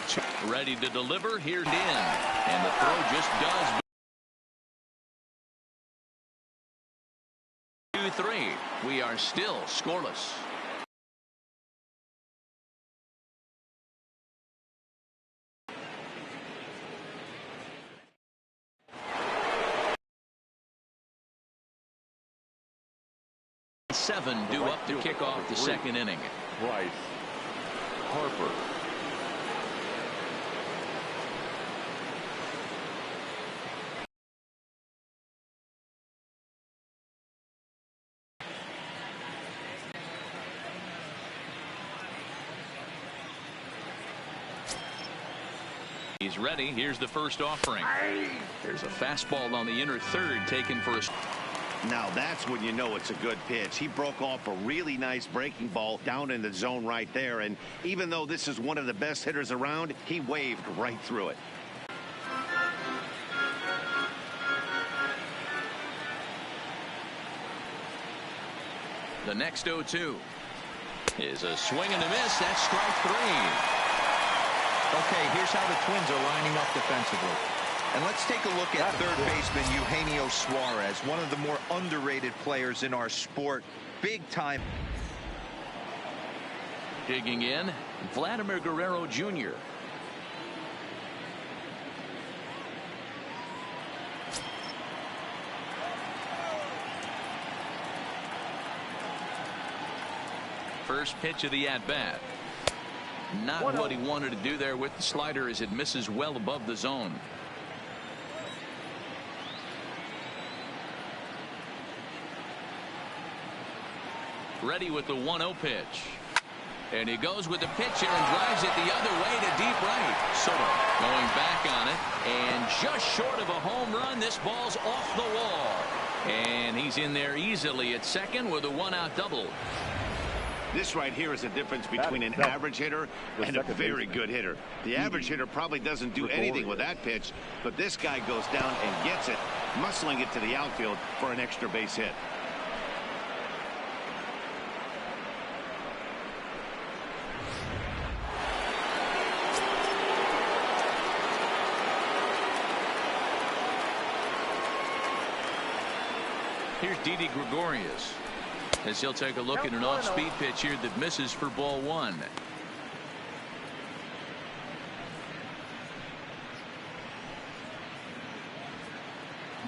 2. Ready to deliver. Here's in. And the throw just does. 2-3. We are still scoreless. Seven due up to kick off the second inning. Bryce Harper. He's ready. Here's the first offering. There's a fastball on the inner third taken for a. Now that's when you know it's a good pitch. He broke off a really nice breaking ball down in the zone right there. And even though this is one of the best hitters around, he waved right through it. The next 0-2 is a swing and a miss. That's strike 3. Okay, here's how the Twins are lining up defensively. And let's take a look at third baseman Eugenio Suarez, one of the more underrated players in our sport. Big time. Digging in, Vladimir Guerrero Jr. First pitch of the at-bat. Not what he wanted to do there with the slider as it misses well above the zone. Ready with the 1-0 pitch. And he goes with the pitch here and drives it the other way to deep right. Soto going back on it. And just short of a home run, this ball's off the wall. And he's in there easily at second with a 1-out double. This right here is the difference between an average hitter and a very good hitter. The average hitter probably doesn't do anything with that pitch, but this guy goes down and gets it, muscling it to the outfield for an extra base hit. Here's Didi Gregorius as he'll take a look at an off-speed pitch here that misses for ball 1.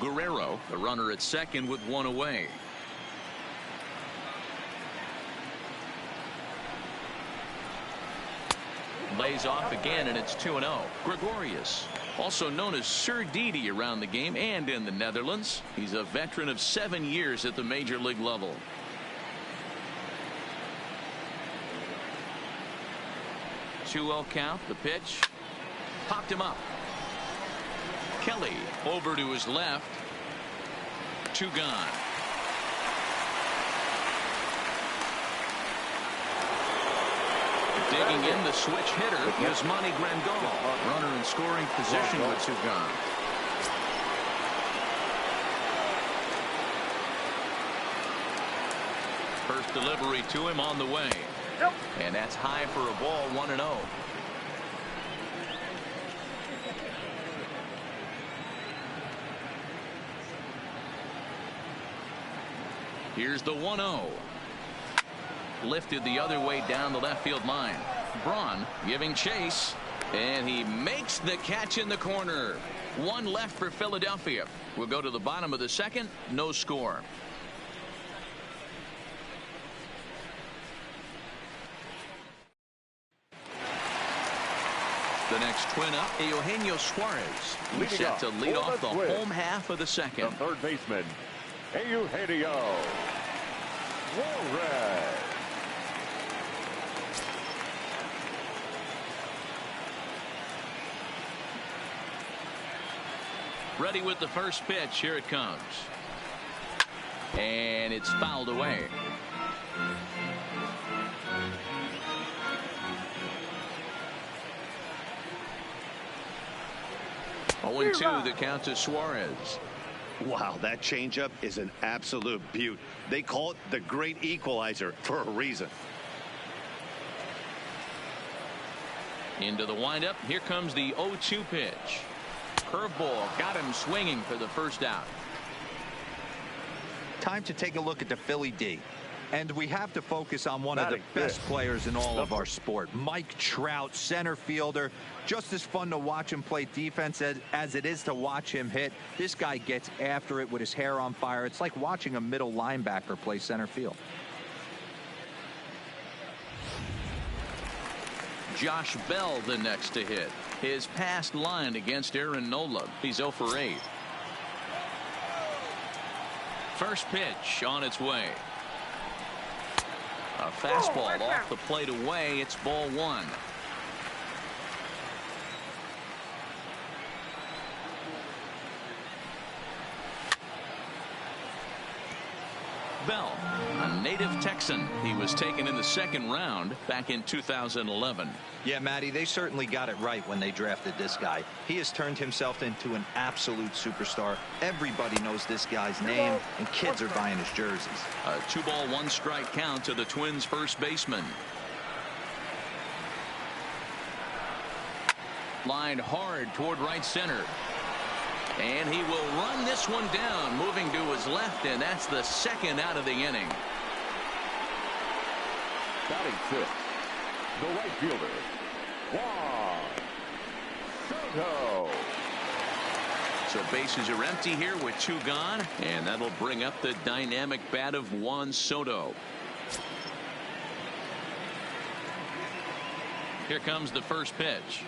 Guerrero, the runner at second with 1 away. Lays off again, and it's 2-0. Gregorius, also known as Sir Didi around the game and in the Netherlands. He's a veteran of 7 years at the major league level. Two-0 count. The pitch popped him up. Kelly over to his left. 2 gone. Digging in, the switch hitter, Yasmani Grandal. Runner in scoring position with 2 gone. First delivery to him on the way. And that's high for a ball, 1-0. Here's the 1-0. Lifted the other way down the left field line. Braun giving chase, and he makes the catch in the corner. 1 left for Philadelphia. We'll go to the bottom of the second. No score. The next twin up, Eugenio Suarez. He's set to lead off the home half of the second. The third baseman, Eugenio Suarez. Ready with the first pitch. Here it comes. And it's fouled away. Oh, 0-2 the count to Suarez. Wow, that changeup is an absolute beaut. They call it the great equalizer for a reason. Into the windup. Here comes the 0-2 pitch. Curveball got him swinging for the first out. Time to take a look at the Philly D. And we have to focus on one of the best players in all of our sport. Mike Trout, center fielder. Just as fun to watch him play defense as it is to watch him hit. This guy gets after it with his hair on fire. It's like watching a middle linebacker play center field. Josh Bell the next to hit. His past line against Aaron Nola. He's 0 for 8. First pitch on its way. A fastball off the plate away. It's ball 1. Bell, a native Texan. He was taken in the 2nd round back in 2011. Yeah, Matty, they certainly got it right when they drafted this guy. He has turned himself into an absolute superstar. Everybody knows this guy's name, and kids are buying his jerseys. A 2-ball 1-strike count to the Twins' first baseman. Lined hard toward right center. And he will run this one down, moving to his left, and that's the 2nd out of the inning. Batting 6th, the right fielder, Juan Soto. So bases are empty here with 2 gone, and that'll bring up the dynamic bat of Juan Soto. Here comes the first pitch.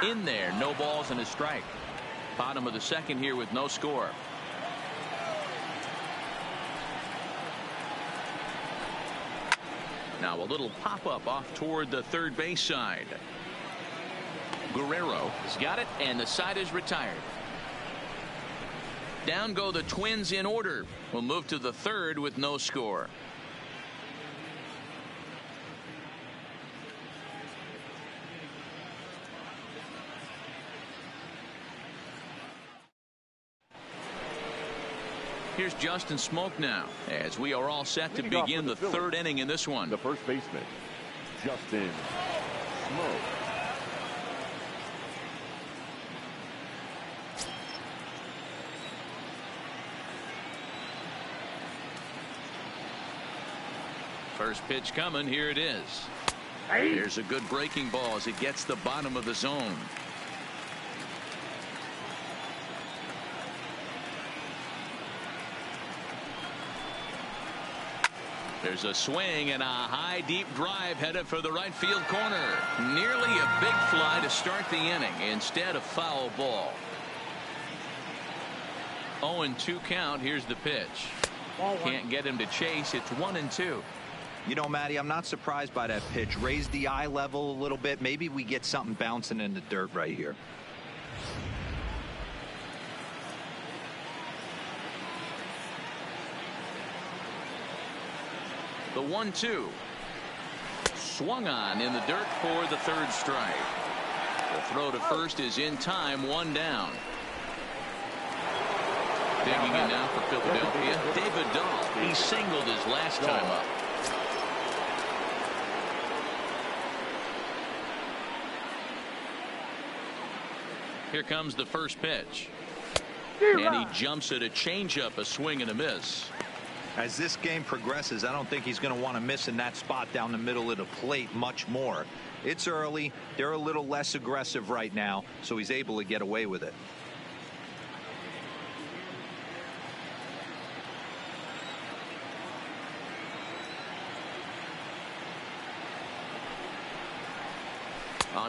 In there, no balls and a strike. Bottom of the 2nd here with no score. Now a little pop-up off toward the third base side. Guerrero has got it, and the side is retired. Down go the Twins in order. We'll move to the 3rd with no score. Here's Justin Smoke now, as we are all set to begin the 3rd inning in this one. The first baseman, Justin Smoke. First pitch coming. Here it is. Here's a good breaking ball as it gets the bottom of the zone. There's a swing and a high deep drive headed for the right field corner. Nearly a big fly to start the inning. Instead, a foul ball. 0-2 count. Here's the pitch. Can't get him to chase. It's 1-2. You know, Matty, I'm not surprised by that pitch. Raise the eye level a little bit. Maybe we get something bouncing in the dirt right here. The 1-2. Swung on in the dirt for the 3rd strike. The throw to first is in time. 1 down. Digging in now for Philadelphia, David Dahl. He singled his last time up. Here comes the first pitch. And he jumps at a changeup, a swing and a miss. As this game progresses, I don't think he's going to want to miss in that spot down the middle of the plate much more. It's early. They're a little less aggressive right now, so he's able to get away with it.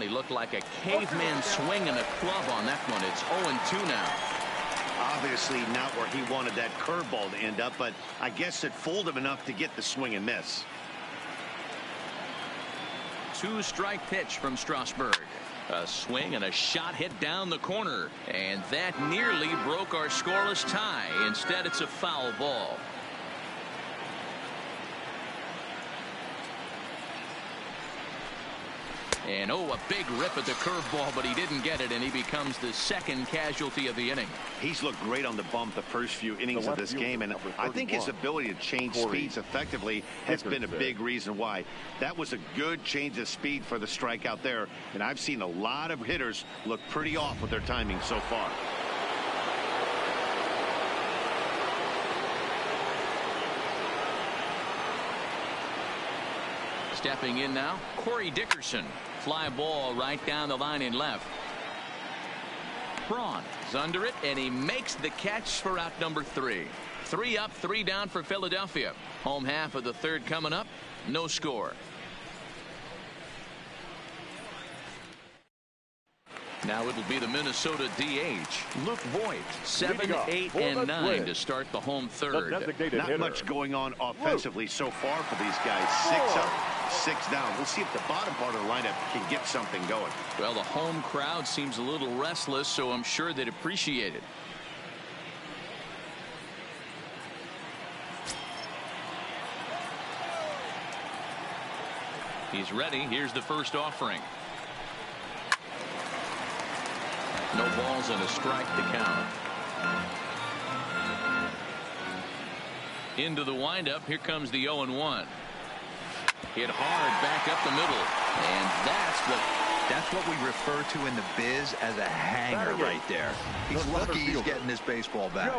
He looked like a caveman swinging a club on that one. It's 0-2 now. Obviously not where he wanted that curveball to end up, but I guess it fooled him enough to get the swing and miss. 2-strike pitch from Strasburg. A swing and a shot hit down the corner, and that nearly broke our scoreless tie. Instead, it's a foul ball. And oh, a big rip at the curveball, but he didn't get it, and he becomes the second casualty of the inning. He's looked great on the bump the first few innings of this game, and I think his ability to change speeds effectively has been a big reason why. That was a good change of speed for the strikeout there, and I've seen a lot of hitters look pretty off with their timing so far. Stepping in now, Corey Dickerson. Fly ball right down the line in left. Braun is under it, and he makes the catch for out number 3. 3 up, 3 down for Philadelphia. Home half of the third coming up. No score. Now it'll be the Minnesota DH, Luke Voigt, 7, 8, and 9 to start the home third. Not much going on offensively so far for these guys. 6 up, 6 down. We'll see if the bottom part of the lineup can get something going. Well, the home crowd seems a little restless, so I'm sure they'd appreciate it. He's ready. Here's the first offering. No balls and a strike to count. Into the windup. Here comes the 0-1. Hit hard back up the middle. And that's what we refer to in the biz as a hanger right there. He's lucky he's getting his baseball back.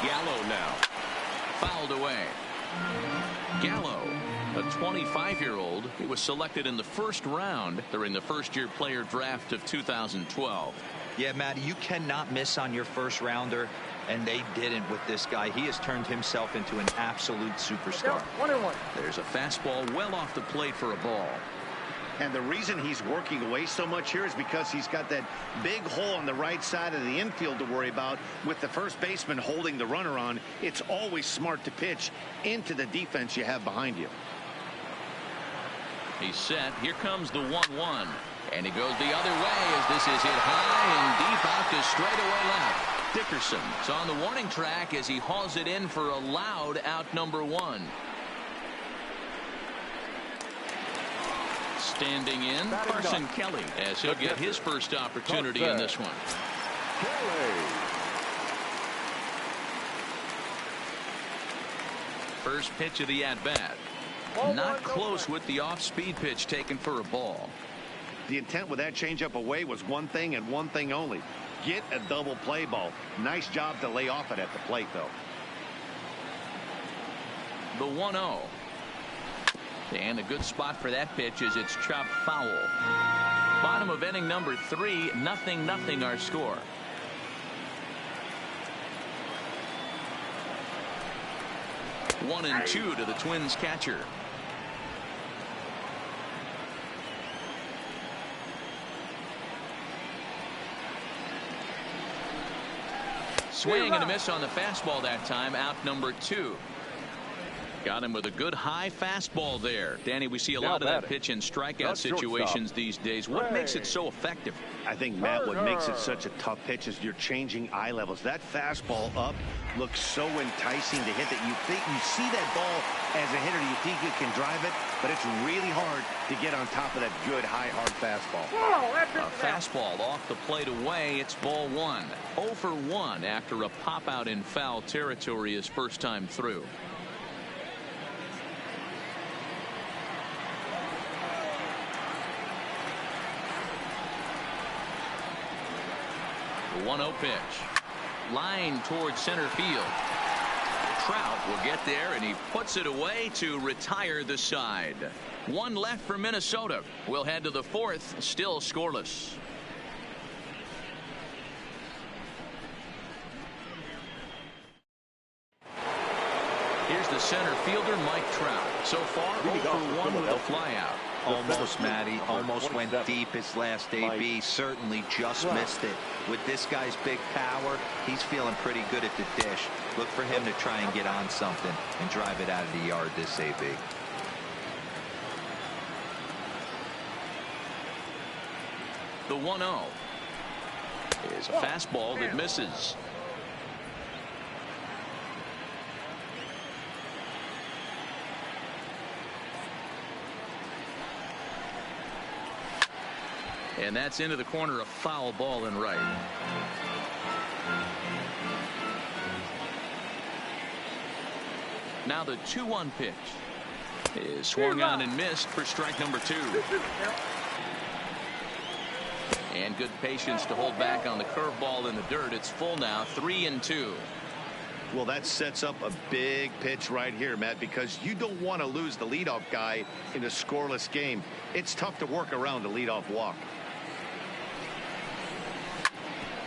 Gallo now. Fouled away. Gallo, a 25-year-old, he was selected in the first round during the first-year player draft of 2012. Yeah, Matty, you cannot miss on your first rounder, and they didn't with this guy. He has turned himself into an absolute superstar. 1-1. There's a fastball well off the plate for a ball. And the reason he's working away so much here is because he's got that big hole on the right side of the infield to worry about. With the first baseman holding the runner on, it's always smart to pitch into the defense you have behind you. He's set. Here comes the 1-1. And he goes the other way as this is hit high and deep out to straightaway left. Dickerson is on the warning track as he hauls it in for a loud out number 1. Standing in, Carson Kelly, as he'll get his first opportunity in this one. First pitch of the at-bat. Not close with the off-speed pitch taken for a ball. The intent with that changeup away was one thing and one thing only. Get a double play ball. Nice job to lay off it at the plate, though. The 1-0. And a good spot for that pitch is it's chopped foul. Bottom of inning number 3, 0-0 our score. One and 2 to the Twins catcher. Swing and a miss on the fastball that time, out number 2. Got him with a good high fastball there. Danny, we see a lot of that pitch in strikeout situations these days. What makes it so effective? I think, Matt, what makes it such a tough pitch is you're changing eye levels. That fastball up looks so enticing to hit that you think you see that ball as a hitter, you think you can drive it, but it's really hard to get on top of that good high hard fastball. A fastball off the plate away. It's ball 1. 0 for 1 after a pop out in foul territory his first time through. The 1-0 pitch. Line towards center field. Trout will get there, and he puts it away to retire the side. 1 left for Minnesota. We'll head to the 4th, still scoreless. Here's the center fielder, Mike Trout. So far, 0 for 1 with a flyout. Almost, Matty. Almost went deep his last AB. Certainly just missed it. With this guy's big power, he's feeling pretty good at the dish. Look for him to try and get on something and drive it out of the yard this AB. The 1-0 is a fastball that misses. And that's into the corner, a foul ball and right. Now the 2-1 pitch is swung on and missed for strike number 2. And good patience to hold back on the curveball in the dirt. It's full now, 3-2. Well, that sets up a big pitch right here, Matt, because you don't want to lose the leadoff guy in a scoreless game. It's tough to work around the leadoff walk.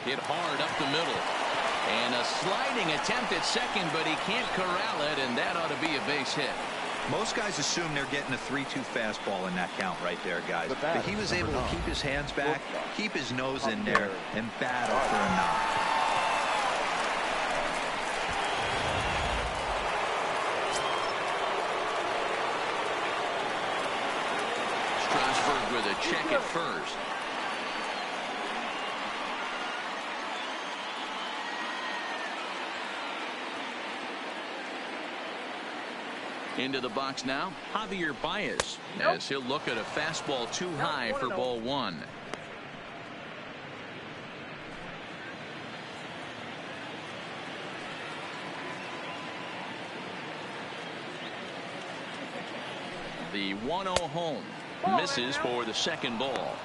Hit hard up the middle. And a sliding attempt at second, but he can't corral it, and that ought to be a base hit. Most guys assume they're getting a 3-2 fastball in that count right there, guys. But he was able to keep his hands back, keep his nose in there, and battle for a knock. Strasburg with a check at first. Into the box now, Javier Baez, as he'll look at a fastball too high for ball 1. The 1-0 home misses for the second ball.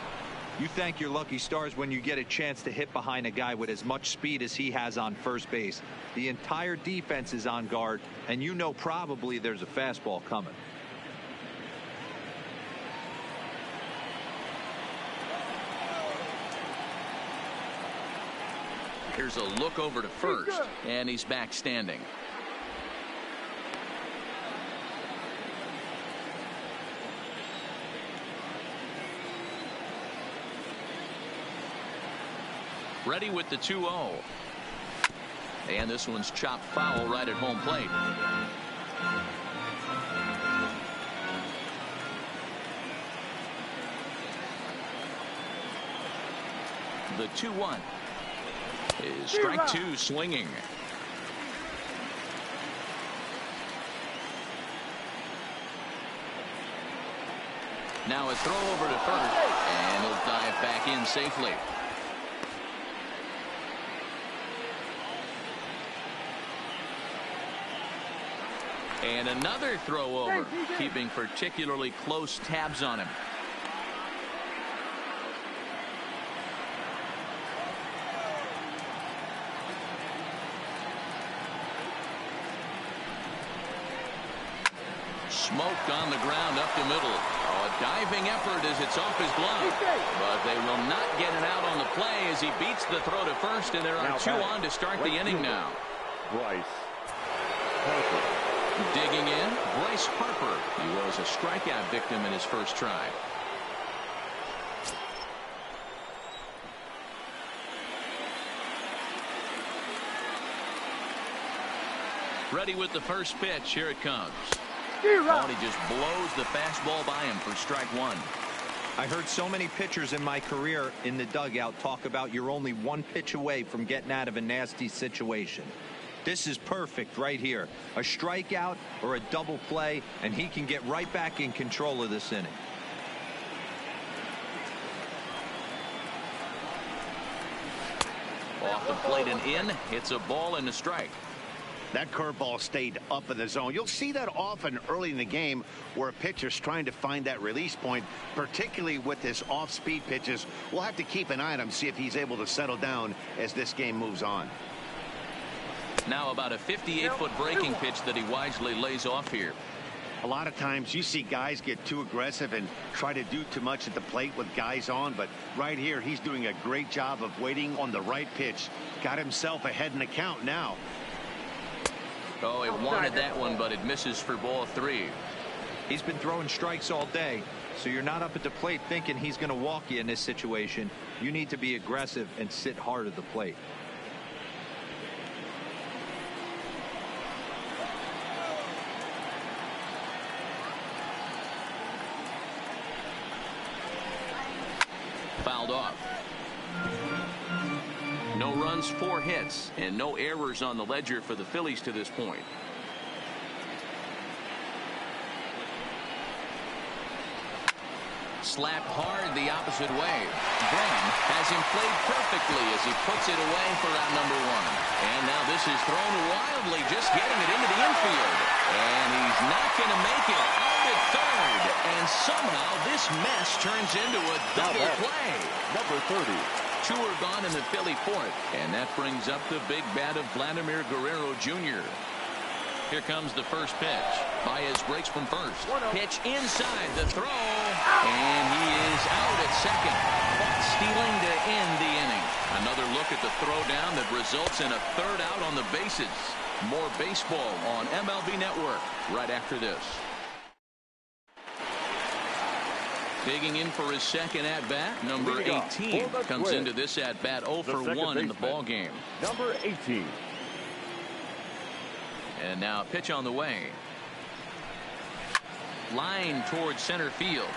You thank your lucky stars when you get a chance to hit behind a guy with as much speed as he has on first base. The entire defense is on guard, and you know probably there's a fastball coming. Here's a look over to first, and he's back standing. Ready with the 2-0. And this one's chopped foul right at home plate. The 2-1 is strike 2 swinging. Now a throw over to first, and he'll dive back in safely. And another throw over, keeping particularly close tabs on him. Smoked on the ground up the middle. Oh, a diving effort as it's off his glove. But they will not get it out on the play as he beats the throw to first, and there are 2 on to start the inning now. Bryce. Digging in, Bryce Harper. He was a strikeout victim in his first try. Ready with the first pitch. Here it comes. Oh, and he just blows the fastball by him for strike 1. I heard so many pitchers in my career in the dugout talk about you're only 1 pitch away from getting out of a nasty situation. This is perfect right here. A strikeout or a double play, and he can get right back in control of this inning. Off the plate and in. It's a ball and a strike. That curveball stayed up in the zone. You'll see that often early in the game where a pitcher's trying to find that release point, particularly with his off-speed pitches. We'll have to keep an eye on him, see if he's able to settle down as this game moves on. Now about a 58-foot breaking pitch that he wisely lays off here. A lot of times you see guys get too aggressive and try to do too much at the plate with guys on, but right here he's doing a great job of waiting on the right pitch. Got himself ahead in the count now. Oh, he wanted that one, but it misses for ball 3. He's been throwing strikes all day, so you're not up at the plate thinking he's going to walk you in this situation. You need to be aggressive and sit hard at the plate. Fouled off. No runs, 4 hits, and no errors on the ledger for the Phillies to this point. Slapped hard the opposite way. Braun has him played perfectly as he puts it away for out number 1. And now this is thrown wildly, just getting it into the infield. And he's not going to make it out at third. And somehow this mess turns into a double play. Number 30. 2 are gone in the Philly 4th. And that brings up the big bat of Vladimir Guerrero Jr. Here comes the first pitch. Baez breaks from first. Pitch inside the throw. And he is out at second. Caught stealing to end the inning. Another look at the throw down that results in a third out on the bases. More baseball on MLB Network right after this. Digging in for his second at-bat, number 18 comes into this at-bat 0 for 1 in the ball game. Number 18. And now a pitch on the way. Line towards center field.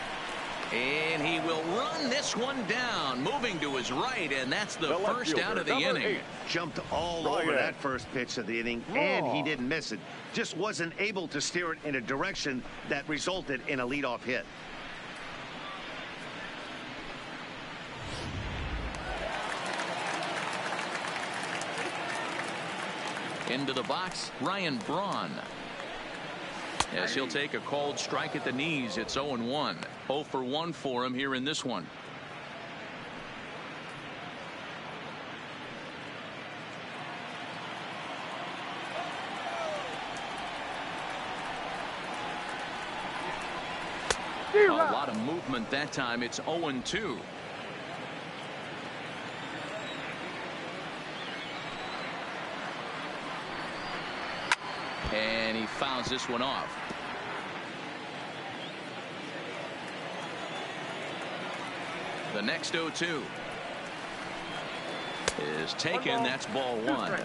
And he will run this one down, moving to his right, and that's the first out of the inning. 8. Jumped all over that first pitch of the inning, and he didn't miss it. Just wasn't able to steer it in a direction that resulted in a leadoff hit. Into the box, Ryan Braun. As he'll take a cold strike at the knees, it's 0-1. 0 for 1 for him here in this one. A lot of movement that time. It's 0-2. And he fouls this one off. The next 0-2 is taken. That's ball 1.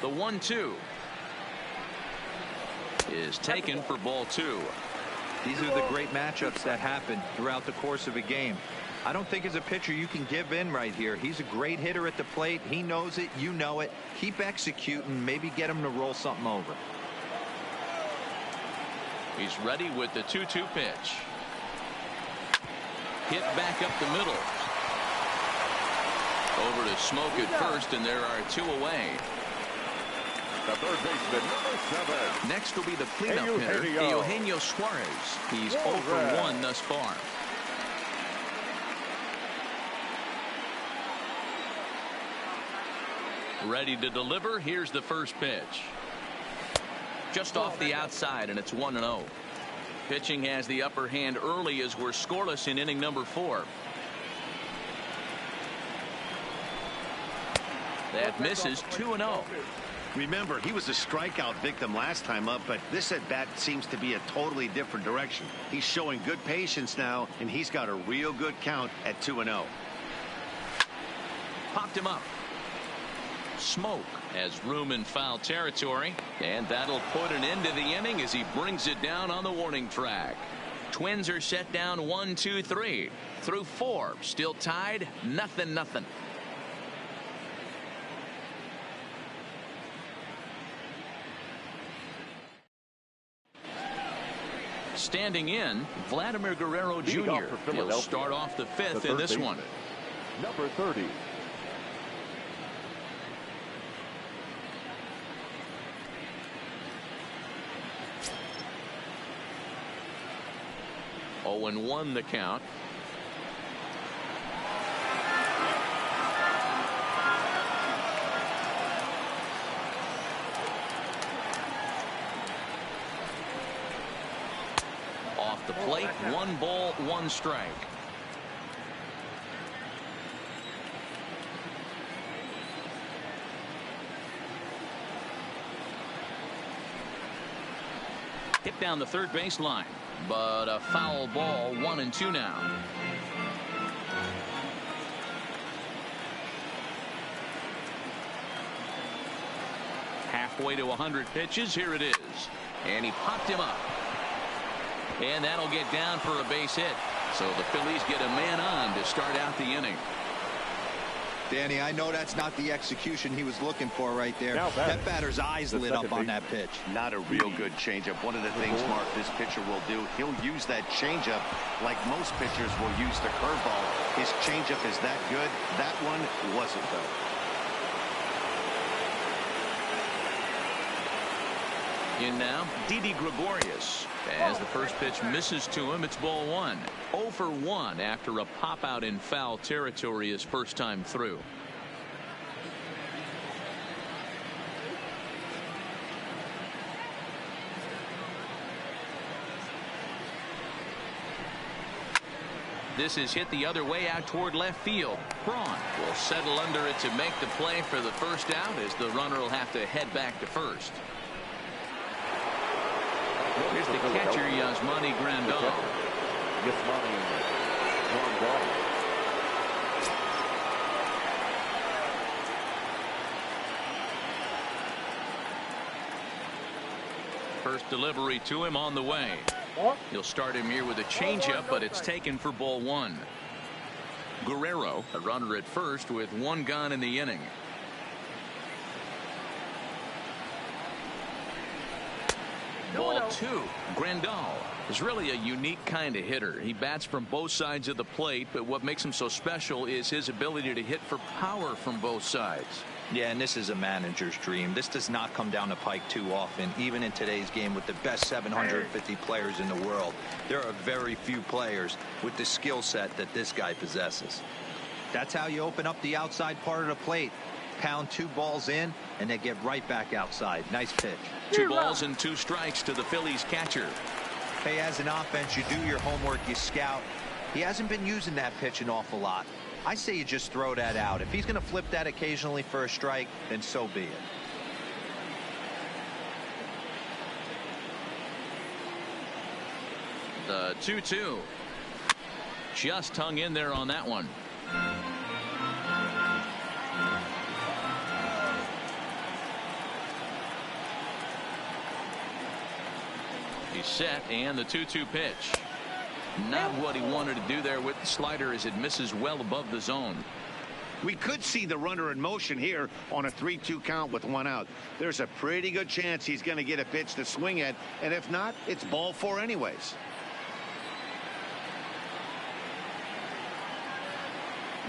The 1-2 is taken for ball 2. These are the great matchups that happen throughout the course of a game. I don't think as a pitcher you can give in right here. He's a great hitter at the plate. He knows it. You know it. Keep executing. Maybe get him to roll something over. He's ready with the 2-2 pitch. Hit back up the middle. Over to Smoke at first, and there are 2 away. The third baseman, number 7. Next will be the cleanup hitter, Eugenio Suarez. He's 0 for 1 thus far. Ready to deliver. Here's the first pitch. Just off the outside, and it's 1-0. Pitching has the upper hand early as we're scoreless in inning number 4. That misses. 2-0. Remember, he was a strikeout victim last time up, but this at-bat seems to be a totally different direction. He's showing good patience now, and he's got a real good count at 2-0. Popped him up. Smoke has room in foul territory, and that'll put an end to the inning as he brings it down on the warning track. Twins are set down 1-2-3 through 4, still tied 0-0. Standing in, Vladimir Guerrero Jr. He'll start off the 5th in this one. Number 30. Oh, and 1 the count. Off the plate, 1 ball, 1 strike. Hit down the third base line, but a foul ball. 1-2 now. halfway to 100 pitches. Here it is. And he popped him up. And that'll get down for a base hit. So the Phillies get a man on to start out the inning. Danny, I know that's not the execution he was looking for right there. That batter's eyes lit up on that pitch. Not a real good changeup. One of the things, Mark, this pitcher will do, he'll use that changeup like most pitchers will use the curveball. His changeup is that good. That one wasn't, though. In now, Didi Gregorius. As the first pitch misses to him, it's ball one. 0 for 1 after a pop out in foul territory his first time through. This is hit the other way out toward left field. Braun will settle under it to make the play for the first out, as the runner will have to head back to first. Here's the catcher, Yasmani Grandal. First delivery to him on the way. He'll start him here with a changeup, but it's taken for ball one. Guerrero, a runner at first with one gone in the inning. Ball two. Grandal is really a unique kind of hitter. He bats from both sides of the plate, but what makes him so special is his ability to hit for power from both sides. Yeah, and this is a manager's dream. This does not come down the pike too often, even in today's game with the best 750 players in the world. There are very few players with the skill set that this guy possesses. That's how you open up the outside part of the plate. Pound 2 balls in, and they get right back outside. Nice pitch. 2 balls and 2 strikes to the Phillies catcher. Hey, as an offense, you do your homework, you scout. He hasn't been using that pitch an awful lot. I say you just throw that out. If he's going to flip that occasionally for a strike, then so be it. The 2-2. Just hung in there on that one. He's set, and the 2-2 pitch. Not what he wanted to do there with the slider, as it misses well above the zone. We could see the runner in motion here on a 3-2 count with 1 out. There's a pretty good chance he's going to get a pitch to swing at, and if not, it's ball 4 anyways.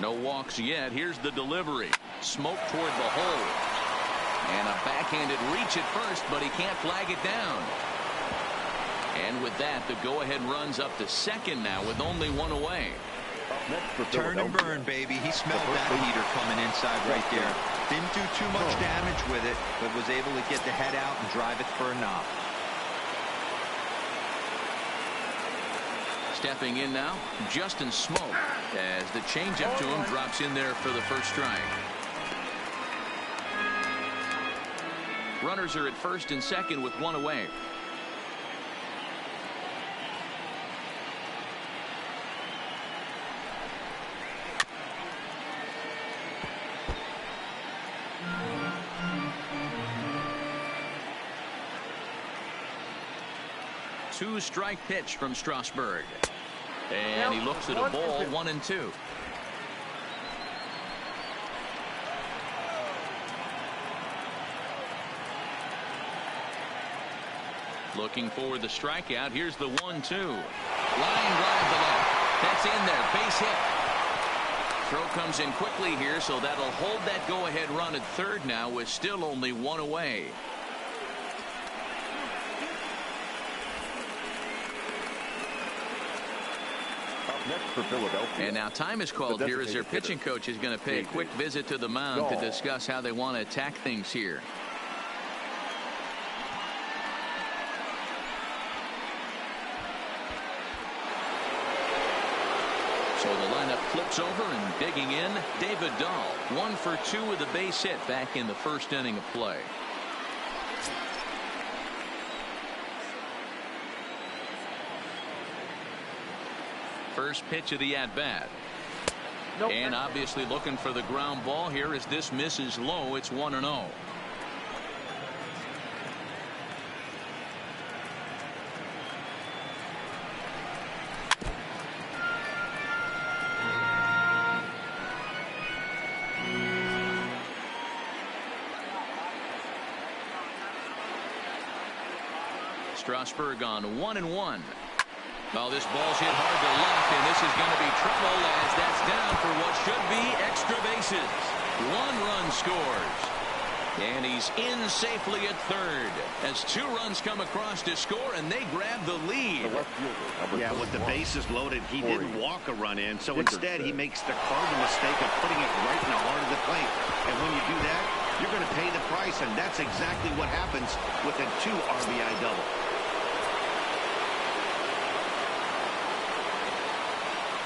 No walks yet. Here's the delivery. Smoke toward the hole. And a backhanded reach at first, but he can't flag it down. And with that, the go-ahead runs up to second now with only 1 away. Turn and burn, baby. He smelled that heater coming inside right there. Didn't do too much damage with it, but was able to get the head out and drive it for a knock. Stepping in now, Justin Smoke, as the changeup to him drops in there for the first strike. Runners are at first and second with 1 away. Two-strike pitch from Strasburg. And he looks at a ball, 1-2. Looking for the strikeout. Here's the 1-2. Line drive to left. That's in there. Base hit. Throw comes in quickly here, so that'll hold that go-ahead run at third now with still only 1 away. Next for Philadelphia. And now time is called here as their pitching coach is going to pay a quick visit to the mound to discuss how they want to attack things here. So the lineup flips over, and digging in, David Dahl. 1 for 2 with a base hit back in the first inning of play. First pitch of the at-bat. And obviously looking for the ground ball here as this misses low. It's 1-0. Strasburg on 1-1. Well, this ball's hit hard to left, and this is going to be trouble as that's down for what should be extra bases. 1 run scores. And he's in safely at third as 2 runs come across to score, and they grab the lead. Yeah, with the bases loaded, he didn't walk a run in, so instead he makes the cardinal mistake of putting it right in the heart of the plate. And when you do that, you're going to pay the price, and that's exactly what happens with a 2 RBI double.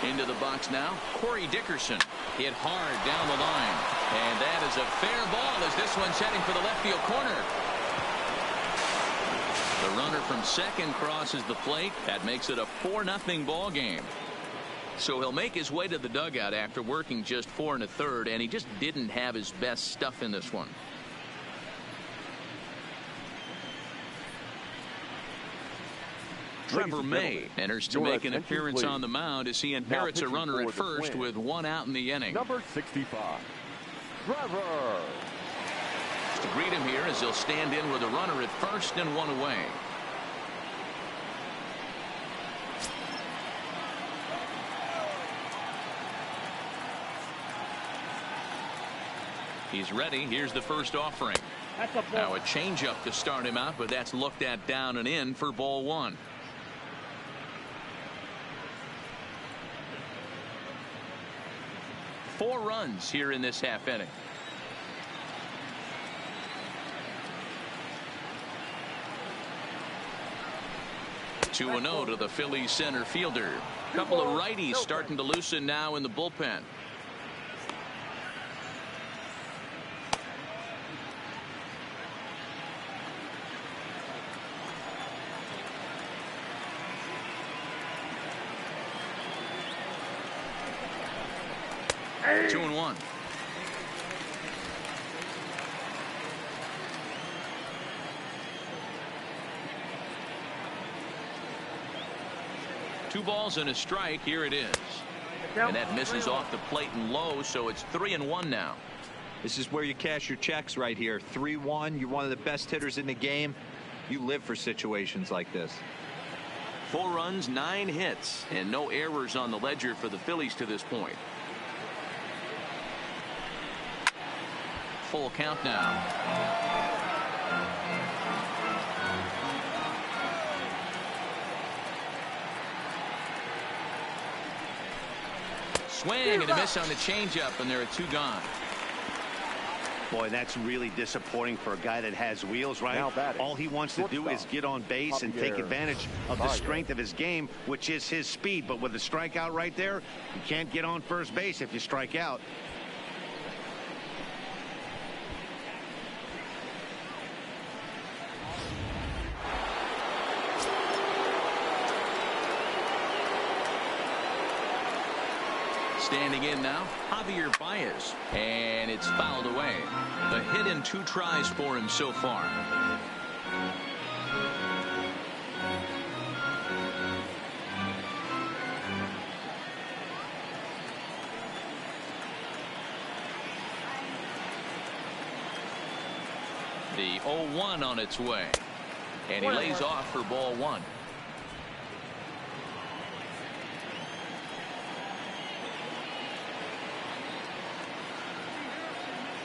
Into the box now, Corey Dickerson hit hard down the line, and that is a fair ball as this one's heading for the left field corner. The runner from second crosses the plate. That makes it a 4-0 ball game. So he'll make his way to the dugout after working just 4 1/3, and he just didn't have his best stuff in this one. Trevor May enters to make an appearance on the mound as he inherits a runner at first with 1 out in the inning. Number 65, Trevor. To greet him here as he'll stand in with a runner at first and 1 away. He's ready. Here's the first offering. Now a changeup to start him out, but that's looked at down and in for ball 1. Four runs here in this half inning. Two 2-0 to the Phillies center fielder. A couple of righties starting to loosen now in the bullpen. Hey. 2-1. Two balls and a strike. Here it is. And that misses off the plate and low, so it's 3-1 now. This is where you cash your checks right here. 3-1. You're one of the best hitters in the game. You live for situations like this. 4 runs, 9 hits, and no errors on the ledger for the Phillies to this point. Full count now. Swing and a miss on the changeup, and there are 2 gone. Boy, that's really disappointing for a guy that has wheels, right? All he wants to do is get on base and take advantage of the strength of his game, which is his speed. But with a strikeout right there, you can't get on first base if you strike out. Standing in now, Javier Baez, and it's fouled away. A hit in 2 tries for him so far. The 0-1 on its way, and he lays off for ball 1.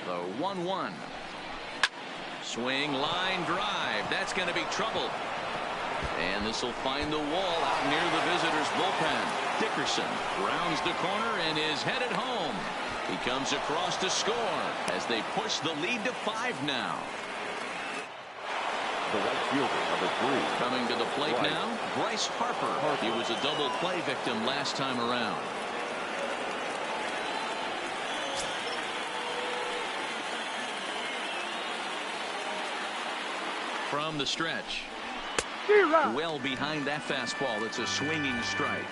The 1-1. Swing, line drive. That's going to be trouble. And this will find the wall out near the visitors' bullpen. Dickerson rounds the corner and is headed home. He comes across to score as they push the lead to 5 now. The right fielder, number 3. Coming to the plate now, Bryce Harper. He was a double play victim last time around. From the stretch. Well behind that fastball. It's a swinging strike.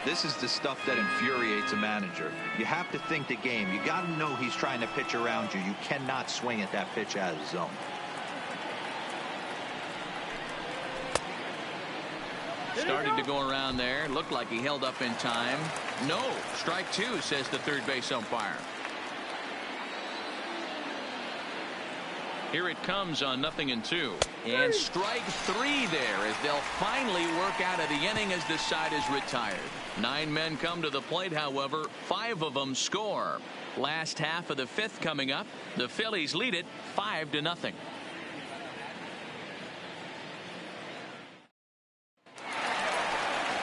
This is the stuff that infuriates a manager. You have to think the game. You got to know he's trying to pitch around you. You cannot swing at that pitch out of the zone. Started to go around there. Looked like he held up in time. No. Strike 2, says the third base umpire. Here it comes on 0-2. And strike 3 there as they'll finally work out of the inning as the side is retired. 9 men come to the plate, however, 5 of them score. Last half of the 5th coming up. The Phillies lead it 5-0.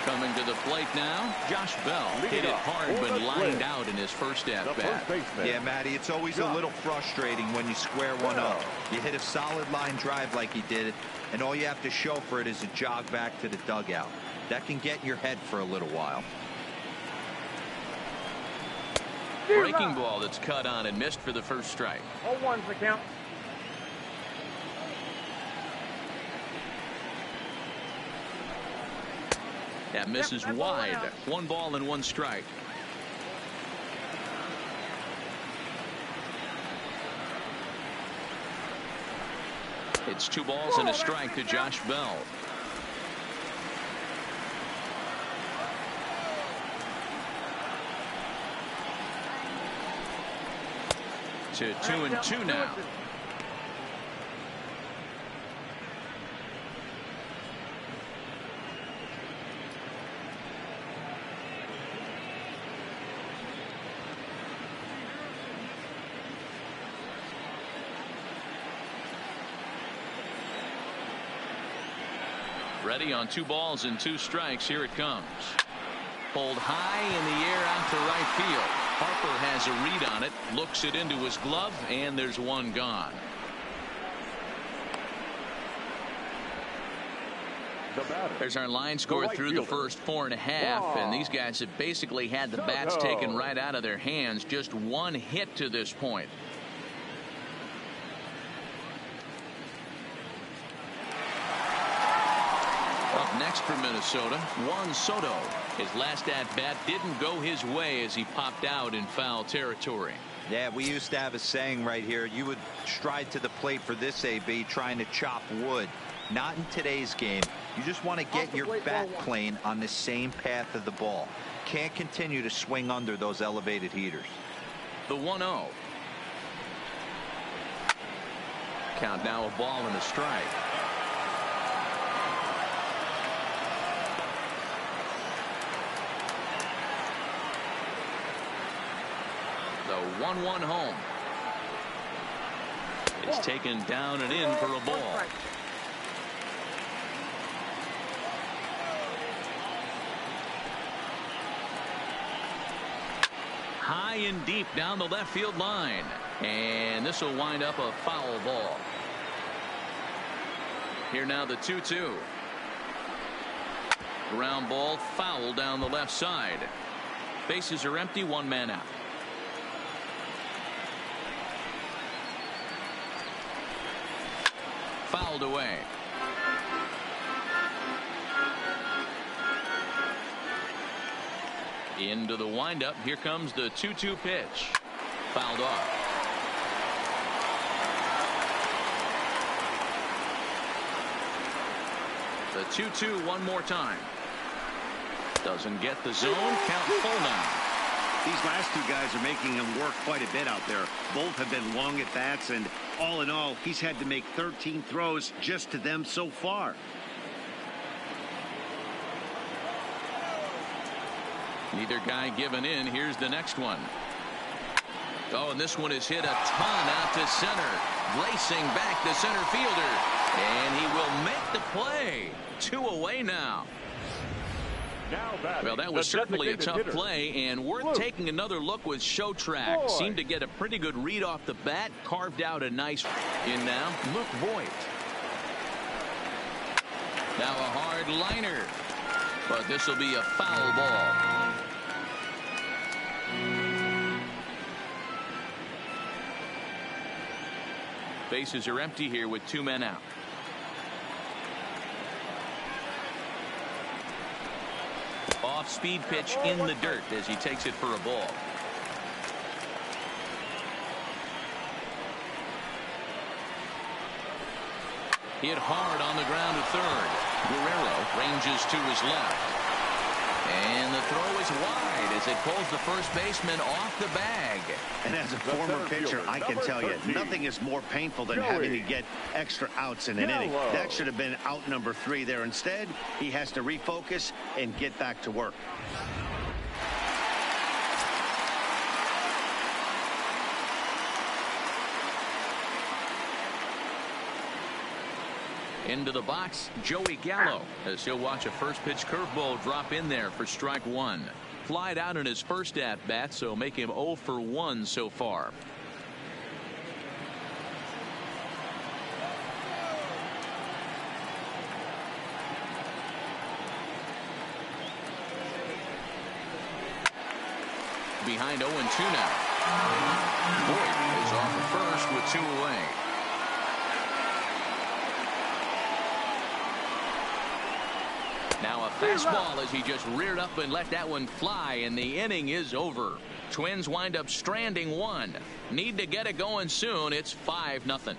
Coming to the plate now, Josh Bell hit it hard but lined out in his first at-bat. Yeah, Matty, it's always a little frustrating when you square one up. You hit a solid line drive like he did, and all you have to show for it is a jog back to the dugout. That can get in your head for a little while. Breaking ball that's cut on and missed for the first strike. 0-1's the count. That misses wide. 1 ball and 1 strike. It's 2 balls and a strike to Josh Bell. To 2-2 now. Ready on 2 balls and 2 strikes. Here it comes. Pulled high in the air out to right field. Harper has a read on it, looks it into his glove, and there's 1 gone. There's our line score through the first 4.5, and these guys have basically had the bats taken right out of their hands. Just 1 hit to this point. Up next for Minnesota, Juan Soto. His last at-bat didn't go his way as he popped out in foul territory. Yeah, we used to have a saying right here. You would stride to the plate for this AB trying to chop wood. Not in today's game. You just want to get your bat plane on the same path of the ball. Can't continue to swing under those elevated heaters. The 1-0. Count now, a ball and a strike. The 1-1 home. It's taken down and in for a ball. High and deep down the left field line, and this will wind up a foul ball. Here now the 2-2. Ground ball, foul down the left side. Bases are empty, 1 man out. Fouled away. Into the windup. Here comes the 2-2 pitch. Fouled off. The 2-2 one more time. Doesn't get the zone. Count full now. These last 2 guys are making him work quite a bit out there. Both have been long at bats, and all in all, he's had to make 13 throws just to them so far. Neither guy giving in. Here's the next one. Oh, and this one is hit a ton out to center. Racing back the center fielder. And he will make the play. 2 away now. Well, that was certainly a tough play, and worth taking another look with show track. Seemed to get a pretty good read off the bat. Carved out a nice in now. Luke Voigt. Now a hard liner. But this will be a foul ball. Bases are empty here with 2 men out. Off-speed pitch in the dirt as he takes it for a ball. Hit hard on the ground to third. Guerrero ranges to his left. And the throw is wide as it pulls the first baseman off the bag. And as a former pitcher, I can tell you, nothing is more painful than having to get extra outs in an inning. That should have been out number 3 there. Instead, he has to refocus and get back to work. Into the box, Joey Gallo, as he'll watch a first pitch curveball drop in there for strike 1. Flied out in his first at-bat, so make him 0 for 1 so far. Behind 0-2 now. Boyd is off at first with 2 away. Now a fastball as he just reared up and let that one fly, and the inning is over. Twins wind up stranding 1. Need to get it going soon. It's 5-0.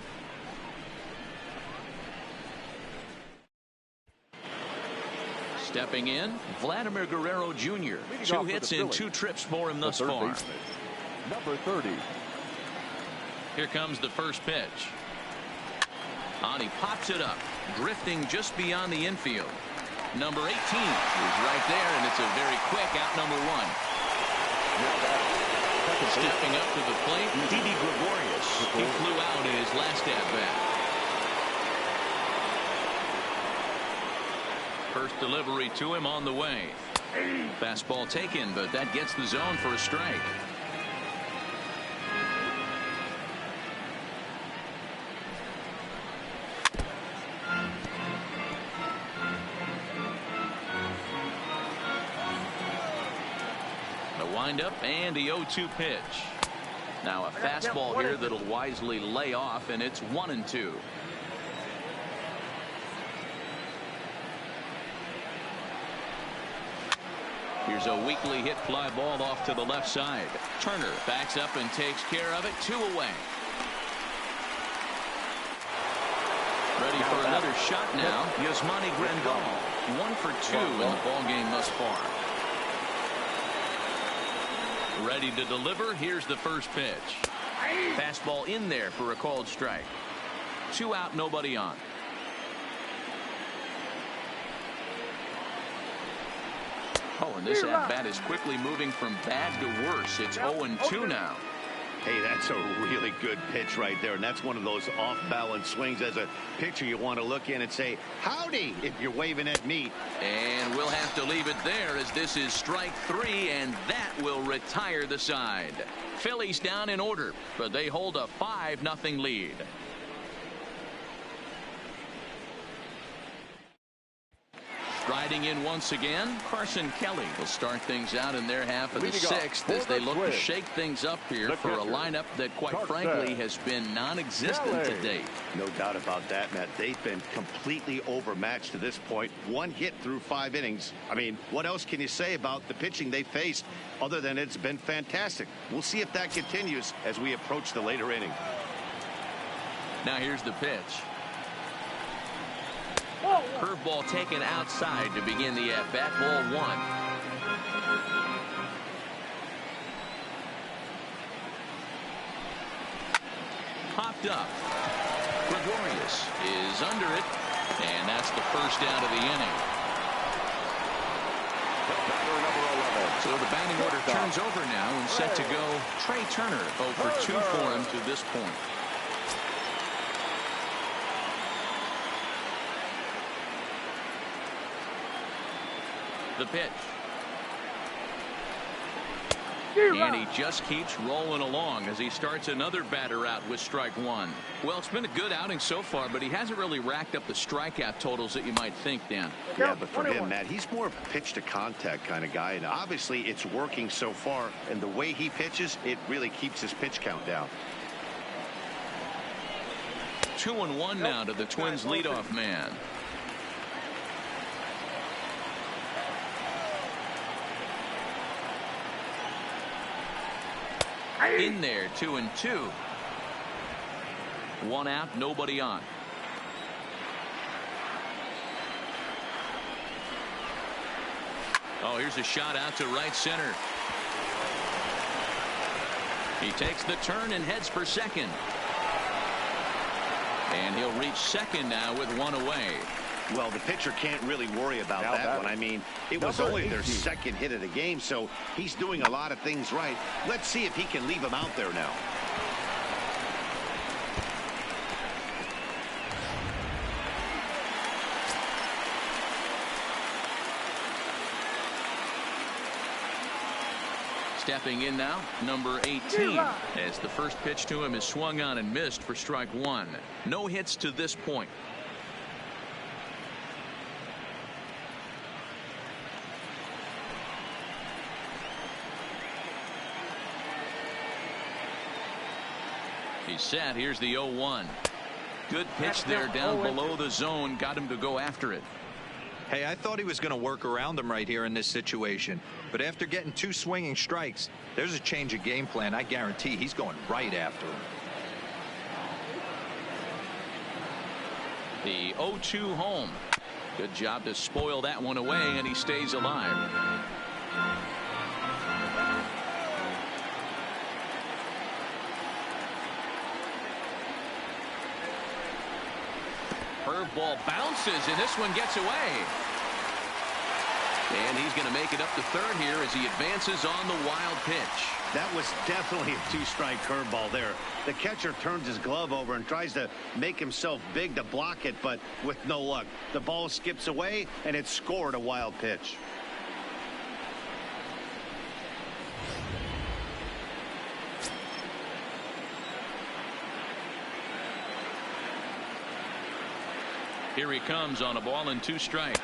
Stepping in, Vladimir Guerrero Jr. 2 hits and 2 trips for him thus far. Number 30. Here comes the first pitch. On he pops it up, drifting just beyond the infield. Number 18 is right there, and it's a very quick out number 1. Stepping up to the plate, Didi Gregorius. He flew out in his last at-bat. First delivery to him on the way. Fastball taken, but that gets the zone for a strike. Up and the 0-2 pitch. Now a fastball here that'll wisely lay off, and it's 1-2. Here's a weakly hit fly ball off to the left side. Turner backs up and takes care of it. 2 away. Ready for another shot now. Yasmani Grandal, 1 for 2 in the ball game thus far. Ready to deliver. Here's the first pitch. Fastball in there for a called strike. 2 out, nobody on. Oh, and this at-bat is quickly moving from bad to worse. It's 0-2 now. Hey, that's a really good pitch right there, and that's one of those off-balance swings. As a pitcher, you want to look in and say, howdy, if you're waving at me. And we'll have to leave it there, as this is strike 3, and that will retire the side. Phillies down in order, but they hold a 5-0 lead. Striding in once again, Carson Kelly will start things out in their half of the 6th as they look to shake things up here for a lineup that, quite frankly, has been non-existent to date. No doubt about that, Matt. They've been completely overmatched to this point. 1 hit through 5 innings. I mean, what else can you say about the pitching they faced other than it's been fantastic? We'll see if that continues as we approach the later inning. Now here's the pitch. Curveball taken outside to begin the at-bat. Ball 1. Popped up. Gregorius is under it, and that's the first out of the inning. So the batting order turns over now and set to go Trey Turner. 0 for 2 for him to this point. The pitch. And he just keeps rolling along as he starts another batter out with strike 1. Well, it's been a good outing so far, but he hasn't really racked up the strikeout totals that you might think, Dan. Yeah, but for him, Matt, he's more of a pitch to contact kind of guy, and obviously it's working so far, and the way he pitches, it really keeps his pitch count down. 2-1 now to the Twins leadoff man. In there, 2-2. 1 out, nobody on. Oh, here's a shot out to right center. He takes the turn and heads for second. And he'll reach second now with one away. Well, the pitcher can't really worry about that one. I mean, it was only their second hit of the game, so he's doing a lot of things right. Let's see if he can leave him out there now. Stepping in now, number 18, as the first pitch to him is swung on and missed for strike one. No hits to this point. He's set. Here's the 0-1. Good pitch there down below the zone. Got him to go after it. Hey, I thought he was going to work around him right here in this situation. But after getting 2 swinging strikes, there's a change of game plan. I guarantee he's going right after him. The 0-2 home. Good job to spoil that one away, and he stays alive. Curveball bounces, and this one gets away. And he's going to make it up to third here as he advances on the wild pitch. That was definitely a 2-strike curveball there. The catcher turns his glove over and tries to make himself big to block it, but with no luck. The ball skips away, and it scored a wild pitch. Here he comes on a ball and 2 strikes.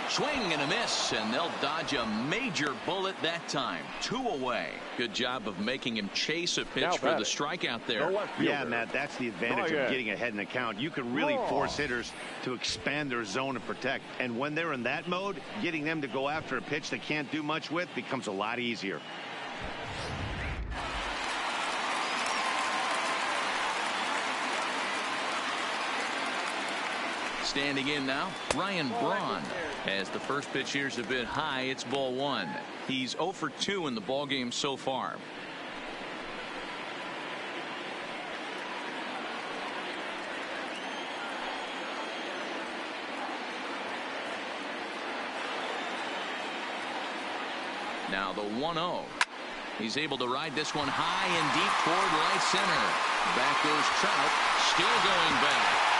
Swing and a miss, and they'll dodge a major bullet that time. 2 away. Good job of making him chase a pitch for the strikeout there. Yeah, Matt, that's the advantage of getting ahead in the count. You can really force hitters to expand their zone and protect. And when they're in that mode, getting them to go after a pitch they can't do much with becomes a lot easier. Standing in now, Ryan Braun. As the first pitch here's a bit high, it's ball 1. He's 0 for 2 in the ball game so far. Now the 1-0. He's able to ride this one high and deep toward right center. Back goes Trout, still going back.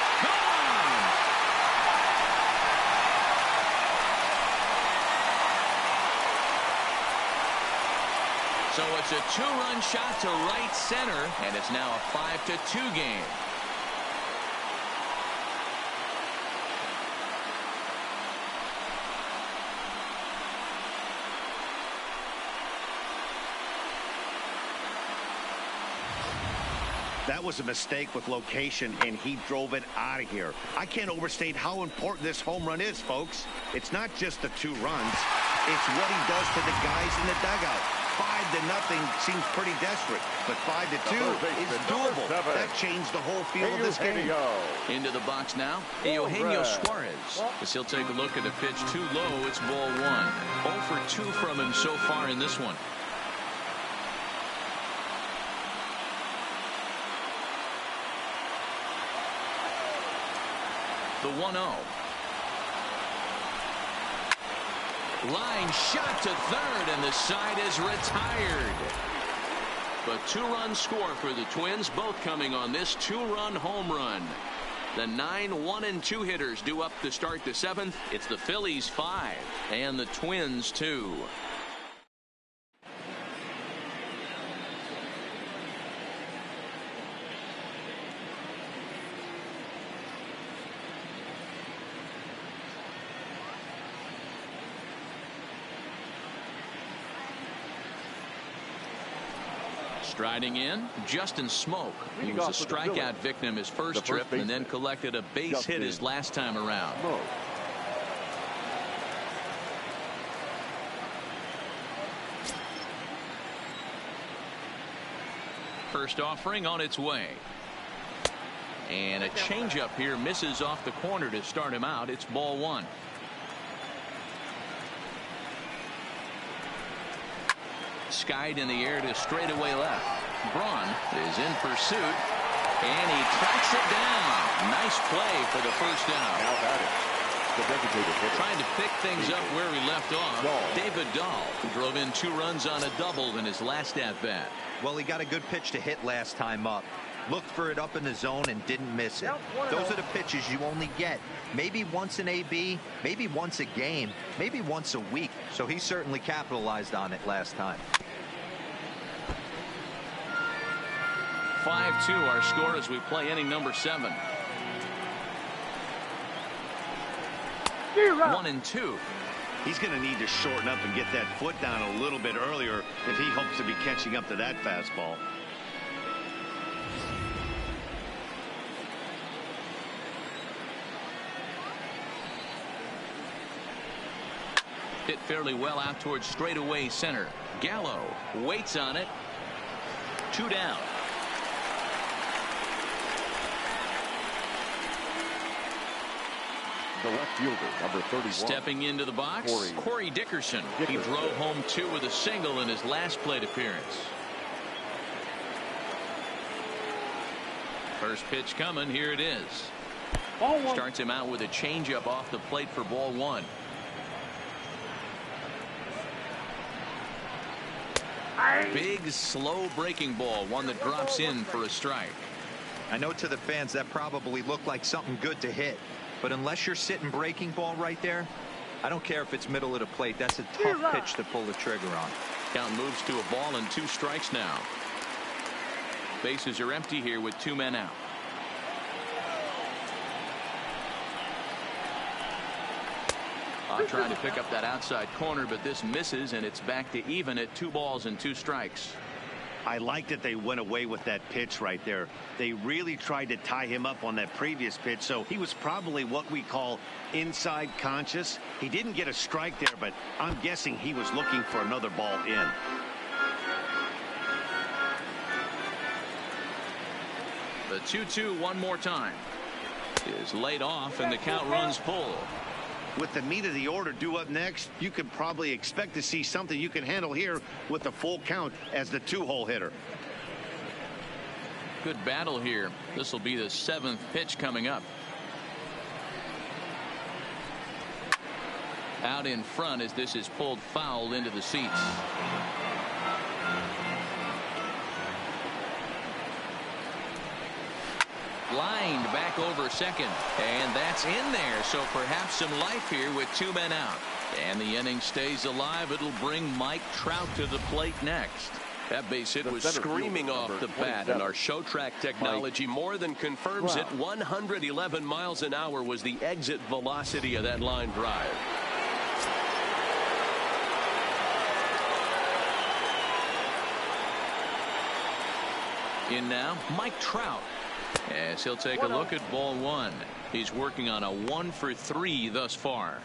So it's a 2-run shot to right center, and it's now a 5-2 game. That was a mistake with location, and he drove it out of here. I can't overstate how important this home run is, folks. It's not just the 2 runs. It's what he does to the guys in the dugout. 5-0 seems pretty desperate, but 5-2 is doable. That changed the whole feel of this game. Into the box now, Eugenio Suarez. As he'll take a look at a pitch too low, it's ball 1. 0 for 2 from him so far in this one. The 1-0. Line shot to third, and the side is retired. But 2-run score for the Twins, both coming on this 2-run home run. The 9-1-2 hitters due up to start the 7th. It's the Phillies 5 and the Twins 2. Striding in, Justin Smoke. He was a strikeout victim his first trip and then collected a base hit his last time around. First offering on its way. And a changeup here misses off the corner to start him out. It's ball 1. Skied in the air to straightaway left. Braun is in pursuit, and he tracks it down. Nice play for the first down. Now batting, the designated hitter. Trying to pick things up where we left off. David Dahl drove in 2 runs on a double in his last at-bat. Well, he got a good pitch to hit last time up. Looked for it up in the zone and didn't miss it. Those are the pitches you only get maybe once an AB, maybe once a game, maybe once a week. So he certainly capitalized on it last time. 5-2 our score as we play inning number 7. 1-2. He's going to need to shorten up and get that foot down a little bit earlier if he hopes to be catching up to that fastball. Hit fairly well out towards straightaway center. Gallo waits on it. 2 down. The left fielder, number 31. Stepping into the box, Corey Dickerson. He drove home 2 with a single in his last plate appearance. First pitch coming. Here it is. Starts him out with a changeup off the plate for ball 1. Big, slow breaking ball. One that drops in for a strike. I know to the fans that probably looked like something good to hit. But unless you're sitting breaking ball right there, I don't care if it's middle of the plate. That's a tough pitch to pull the trigger on. Count moves to a ball and 2 strikes now. Bases are empty here with 2 men out. Trying to pick up that outside corner, but this misses, and it's back to even at 2 balls and 2 strikes. I like that they went away with that pitch right there. They really tried to tie him up on that previous pitch, so he was probably what we call inside conscious. He didn't get a strike there, but I'm guessing he was looking for another ball in. The 2-2 one more time is laid off, and the count runs full. With the meat of the order due up next, you could probably expect to see something you can handle here with the full count as the 2-hole hitter. Good battle here. This will be the 7th pitch coming up. Out in front as this is pulled foul into the seats. Lined back over second, and that's in there, so perhaps some life here with 2 men out, and the inning stays alive. It'll bring Mike Trout to the plate next. That base hit was screaming off the bat, and our show track technology more than confirms it. 111 miles an hour was the exit velocity of that line drive. In now, Mike Trout. As he'll take a look at ball 1. He's working on a 1 for 3 thus far.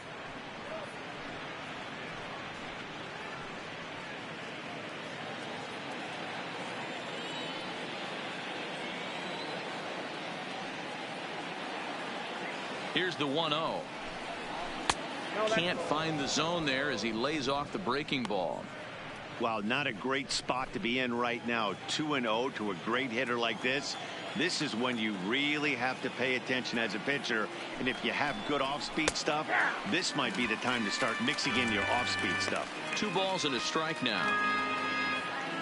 Here's the 1-0. Can't find the zone there as he lays off the breaking ball. Wow, not a great spot to be in right now. 2-0 to a great hitter like this. This is when you really have to pay attention as a pitcher. And if you have good off-speed stuff, this might be the time to start mixing in your off-speed stuff. 2 balls and a strike now.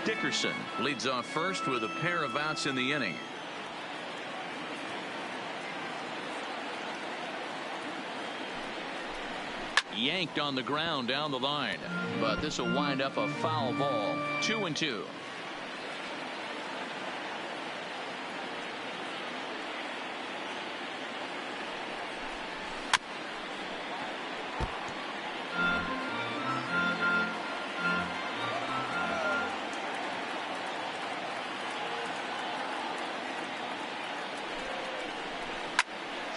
Dickerson leads off first with a pair of outs in the inning. Yanked on the ground down the line, but this will wind up a foul ball. 2-2.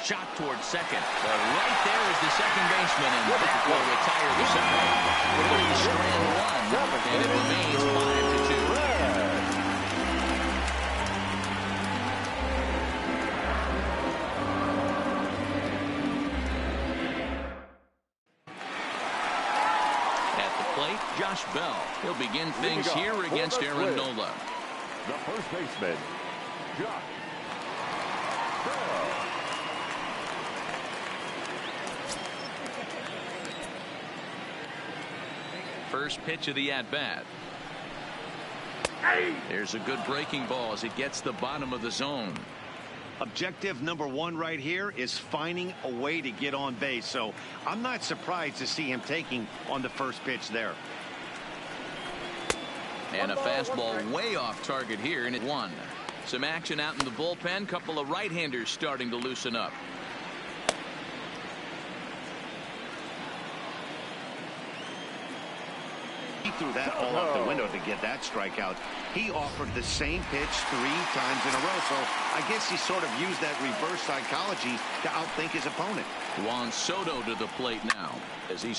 Shot towards second, but right there is the second baseman, and that will retire the center. Pretty strand 1, and it remains 5-2. At the plate, Josh Bell. He'll begin things here against Aaron Nola. The first baseman, Josh. First pitch of the at-bat. There's a good breaking ball as it gets the bottom of the zone. Objective number one right here is finding a way to get on base. So I'm not surprised to see him taking on the first pitch there. And a fastball way off target here, and it won. Some action out in the bullpen. Couple of right-handers starting to loosen up. He threw that ball out the window to get that strikeout. He offered the same pitch 3 times in a row. So I guess he sort of used that reverse psychology to outthink his opponent. Juan Soto to the plate now as he